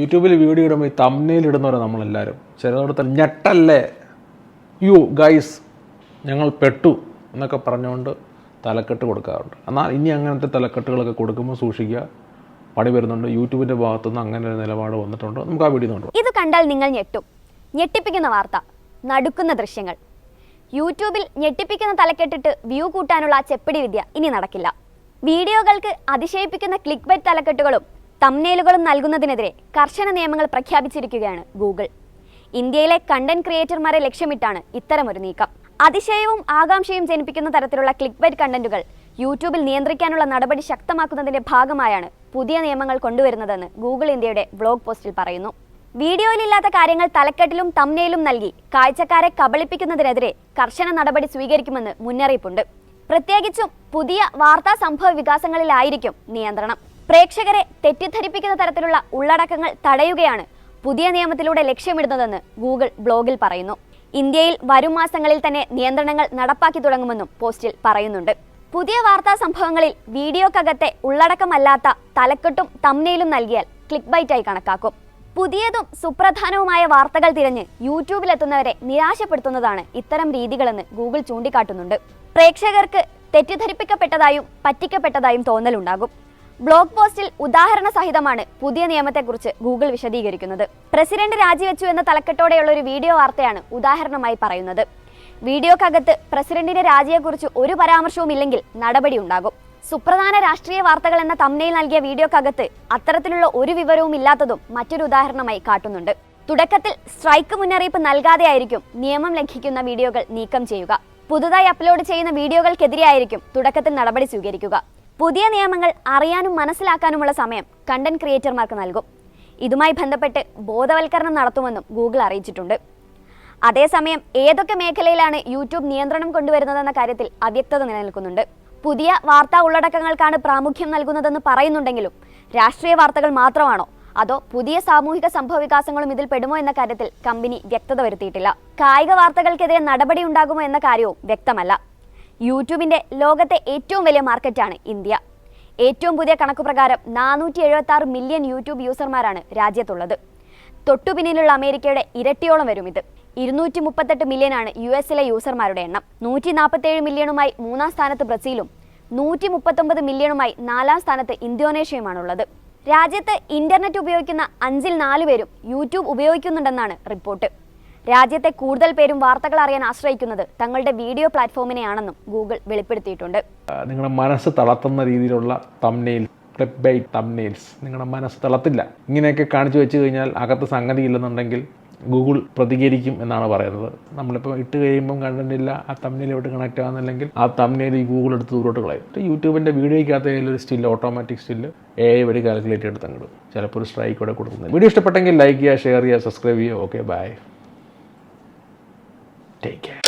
യൂട്യൂബിൽ വീഡിയോ ഇടുമ്പോൾ ഈ തംബ്നെയിൽ ഇടുന്നവരെ നമ്മളെല്ലാവരും ചിലയിടത്ത് ഞെട്ടല്ലേ യു ഗൈസ് ഞങ്ങൾ പെട്ടു എന്നൊക്കെ പറഞ്ഞുകൊണ്ട് തലക്കെട്ട് കൊടുക്കാറുണ്ട്. എന്നാൽ ഇനി അങ്ങനത്തെ തലക്കെട്ടുകളൊക്കെ കൊടുക്കുമ്പോൾ സൂക്ഷിക്കുക, പണി വരുന്നുണ്ട്. യൂട്യൂബിൻ്റെ ഭാഗത്തുനിന്ന് അങ്ങനെ ഒരു നിലപാട് വന്നിട്ടുണ്ട്. നമുക്ക് ആ വീഡിയോ നോക്കാം. ഇത് കണ്ടാൽ നിങ്ങൾ ഞെട്ടും. ഞെട്ടിപ്പിക്കുന്ന വാർത്ത, നടുക്കുന്ന ദൃശ്യങ്ങൾ. യൂട്യൂബിൽ ഞെട്ടിപ്പിക്കുന്ന തലക്കെട്ടിട്ട് വ്യൂ കൂട്ടാനുള്ള ചെപ്പടി വിദ്യ ഇനി നടക്കില്ല. വീഡിയോകൾക്ക് അതിശയിപ്പിക്കുന്ന ക്ലിക്ക് ബൈറ്റ് തലക്കെട്ടുകളും തംബ്നെയിലുകളും നൽകുന്നതിനെതിരെ കർശന നിയമങ്ങൾ പ്രഖ്യാപിച്ചിരിക്കുകയാണ് ഗൂഗിൾ. ഇന്ത്യയിലെ കണ്ടന്റ് ക്രിയേറ്റർമാരെ ലക്ഷ്യമിട്ടാണ് ഇത്തരമൊരു നീക്കം. അതിശയവും ആകാംക്ഷയും ജനിപ്പിക്കുന്ന തരത്തിലുള്ള ക്ലിക്ക് ബൈറ്റ് കണ്ടന്റുകൾ യൂട്യൂബിൽ നിയന്ത്രിക്കാനുള്ള നടപടി ശക്തമാക്കുന്നതിന്റെ ഭാഗമായാണ് പുതിയ നിയമങ്ങൾ കൊണ്ടുവരുന്നതെന്ന് ഗൂഗിൾ ഇന്ത്യയുടെ ബ്ലോഗ് പോസ്റ്റിൽ പറയുന്നു. വീഡിയോയിലില്ലാത്ത കാര്യങ്ങൾ തലക്കെട്ടിലും തംബ്നെയിലും നൽകി കാഴ്ചക്കാരെ കബളിപ്പിക്കുന്നതിനെതിരെ കർശന നടപടി സ്വീകരിക്കുമെന്ന് മുന്നറിയിപ്പുണ്ട്. പ്രത്യേകിച്ചും പുതിയ വാർത്താ സംഭവ വികാസങ്ങളിലായിരിക്കും നിയന്ത്രണം. പ്രേക്ഷകരെ തെറ്റിദ്ധരിപ്പിക്കുന്ന തരത്തിലുള്ള ഉള്ളടക്കങ്ങൾ തടയുകയാണ് പുതിയ നിയമത്തിലൂടെ ലക്ഷ്യമിടുന്നതെന്ന് ഗൂഗിൾ ബ്ലോഗിൽ പറയുന്നു. ഇന്ത്യയിൽ വരും മാസങ്ങളിൽ തന്നെ നിയന്ത്രണങ്ങൾ നടപ്പാക്കി തുടങ്ങുമെന്നും പോസ്റ്റിൽ പറയുന്നുണ്ട്. പുതിയ വാർത്താ സംഭവങ്ങളിൽ വീഡിയോക്കകത്തെ ഉള്ളടക്കമല്ലാത്ത തലക്കെട്ടും തംബ്നെയിലും നൽകിയാൽ ക്ലിക്ക് ബൈറ്റായി കണക്കാക്കും. പുതിയതും സുപ്രധാനവുമായ വാർത്തകൾ തിരഞ്ഞ് യൂട്യൂബിലെത്തുന്നവരെ നിരാശപ്പെടുത്തുന്നതാണ് ഇത്തരം രീതികളെന്ന് ഗൂഗിൾ ചൂണ്ടിക്കാട്ടുന്നുണ്ട്. പ്രേക്ഷകർക്ക് തെറ്റിദ്ധരിപ്പിക്കപ്പെട്ടതായും പറ്റിക്കപ്പെട്ടതായും തോന്നലുണ്ടാകും. ബ്ലോഗ് പോസ്റ്റിൽ ഉദാഹരണ സഹിതമാണ് പുതിയ നിയമത്തെക്കുറിച്ച് ഗൂഗിൾ വിശദീകരിക്കുന്നത്. പ്രസിഡന്റ് രാജിവെച്ചു എന്ന തലക്കെട്ടോടെയുള്ള ഒരു വീഡിയോ വാർത്തയാണ് ഉദാഹരണമായി പറയുന്നത്. വീഡിയോക്കകത്ത് പ്രസിഡന്റിന്റെ രാജിയെക്കുറിച്ച് ഒരു പരാമർശവും ഇല്ലെങ്കിൽ നടപടി ഉണ്ടാകും. സുപ്രധാന രാഷ്ട്രീയ വാർത്തകൾ എന്ന തംബ്നെയിൽ നൽകിയ വീഡിയോക്കകത്ത് അത്തരത്തിലുള്ള ഒരു വിവരവും ഇല്ലാത്തതും മറ്റൊരു ഉദാഹരണമായി കാട്ടുന്നുണ്ട്. തുടക്കത്തിൽ സ്ട്രൈക്ക് മുന്നറിയിപ്പ് നൽകാതെയായിരിക്കും നിയമം ലംഘിക്കുന്ന വീഡിയോകൾ നീക്കം ചെയ്യുക. പുതുതായി അപ്ലോഡ് ചെയ്യുന്ന വീഡിയോകൾക്കെതിരെയായിരിക്കും തുടക്കത്തിൽ നടപടി സ്വീകരിക്കുക. പുതിയ നിയമങ്ങൾ അറിയാനും മനസ്സിലാക്കാനുമുള്ള സമയം കണ്ടന്റ് ക്രിയേറ്റർമാർക്ക് നൽകും. ഇതുമായി ബന്ധപ്പെട്ട് ബോധവൽക്കരണം നടത്തുമെന്നും ഗൂഗിൾ അറിയിച്ചിട്ടുണ്ട്. അതേസമയം ഏതൊക്കെ മേഖലയിലാണ് യൂട്യൂബ് നിയന്ത്രണം കൊണ്ടുവരുന്നതെന്ന കാര്യത്തിൽ അവ്യക്തത നിലനിൽക്കുന്നുണ്ട്. പുതിയ വാർത്താ ഉള്ളടക്കങ്ങൾക്കാണ് പ്രാമുഖ്യം നൽകുന്നതെന്ന് പറയുന്നുണ്ടെങ്കിലും രാഷ്ട്രീയ വാർത്തകൾ മാത്രമാണോ അതോ പുതിയ സാമൂഹിക സംഭവ വികാസങ്ങളും ഇതിൽ പെടുമോ എന്ന കാര്യത്തിൽ കമ്പനി വ്യക്തത വരുത്തിയിട്ടില്ല. കായിക വാർത്തകൾക്കെതിരെ നടപടി ഉണ്ടാകുമോ എന്ന കാര്യവും വ്യക്തമല്ല. യൂട്യൂബിന്റെ ലോകത്തെ ഏറ്റവും വലിയ മാർക്കറ്റാണ് ഇന്ത്യ. ഏറ്റവും പുതിയ കണക്കുപ്രകാരം 476 മില്യൺ യൂട്യൂബ് യൂസർമാരാണ് രാജ്യത്തുള്ളത്. തൊട്ടുപിന്നിലുള്ള അമേരിക്കയുടെ ഇരട്ടിയോളം വരും ഇത്. 238 മില്യനാണ് US-ലെ യൂസർമാരുടെ എണ്ണം. 147 മില്യണുമായി മൂന്നാം സ്ഥാനത്ത് ബ്രസീലും 139 മില്യണുമായി നാലാം സ്ഥാനത്ത് ഇന്തോനേഷ്യയുമാണുള്ളത്. രാജ്യത്ത് ഇന്റർനെറ്റ് ഉപയോഗിക്കുന്ന 5-ൽ 4 പേരും യൂട്യൂബ് ഉപയോഗിക്കുന്നുണ്ടെന്നാണ് റിപ്പോർട്ട്. രാജ്യത്തെ കൂടുതൽ പേരും വാർത്തകൾ അറിയാൻ ആശ്രയിക്കുന്നത് തങ്ങളുടെ വീഡിയോ പ്ലാറ്റ്ഫോമിനെയാണെന്നും ഗൂഗിൾ വെളിപ്പെടുത്തിയിട്ടുണ്ട്. നിങ്ങളുടെ മനസ്സ് തളർത്തുന്ന രീതിയിലുള്ള തംബ്നെയിൽ, ക്ലിക്ക് ബൈറ്റ് തംബ്നെയിൽസ് നിങ്ങളുടെ മനസ്സ് തളർത്തില്ല. ഇങ്ങനെയൊക്കെ കാണിച്ചു വെച്ച് കഴിഞ്ഞാൽ അകത്ത് സംഗതി ഇല്ലെന്നുണ്ടെങ്കിൽ ഗൂഗിൾ പ്രതികരിക്കും എന്നാണ് പറയുന്നത്. നമ്മളിപ്പോൾ ഇട്ട് കഴിയുമ്പം കണ്ടില്ല, ആ തംബ്നെയിലോട്ട് കണക്ട് ആകുന്നില്ലെങ്കിൽ ആ തംബ്നെയിൽ ഈ ഗൂഗിൾ എടുത്ത് ദൂരോട്ട് കളയും. യൂട്യൂബിൻ്റെ വീഡിയോയ്ക്കകത്ത് ഒരു സ്റ്റില്ല്, ഓട്ടോമാറ്റിക് സ്റ്റില്ല് AI വഴി കാൽക്കുലേറ്റ് എടുത്ത് അങ്ങോട്ട് ചിലപ്പോൾ ഒരു സ്ട്രൈക്ക് കൂടെ കൊടുക്കുന്നത്. വീഡിയോ ഇഷ്ടപ്പെട്ടെങ്കിൽ ലൈക്ക് ചെയ്യുക, ഷെയർ ചെയ്യുക, സബ്സ്ക്രൈബ് ചെയ്യുക. Okay, bye, take care.